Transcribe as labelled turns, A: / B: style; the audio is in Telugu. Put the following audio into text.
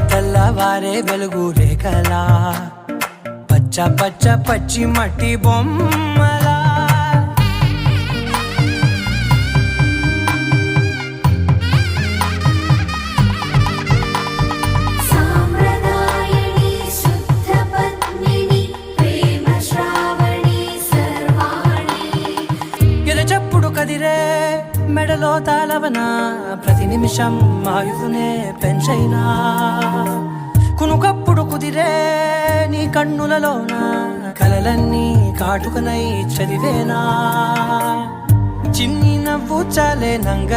A: తెల్లవారే వెలుగు రేఖలా పచ్చ పచ్చ పచ్చి మట్టి బొమ్మలా ఎరచప్పుడు కదిరే మెడలో తాళవన ప్రతి నిమిషం ఆయువునే పెంచైనా కునుకప్పుడు కుదిరే నీ కన్నులలోన కలలన్నీ కాటుకనై చదివేనా చిన్ని నవ్వు చాలే నంగ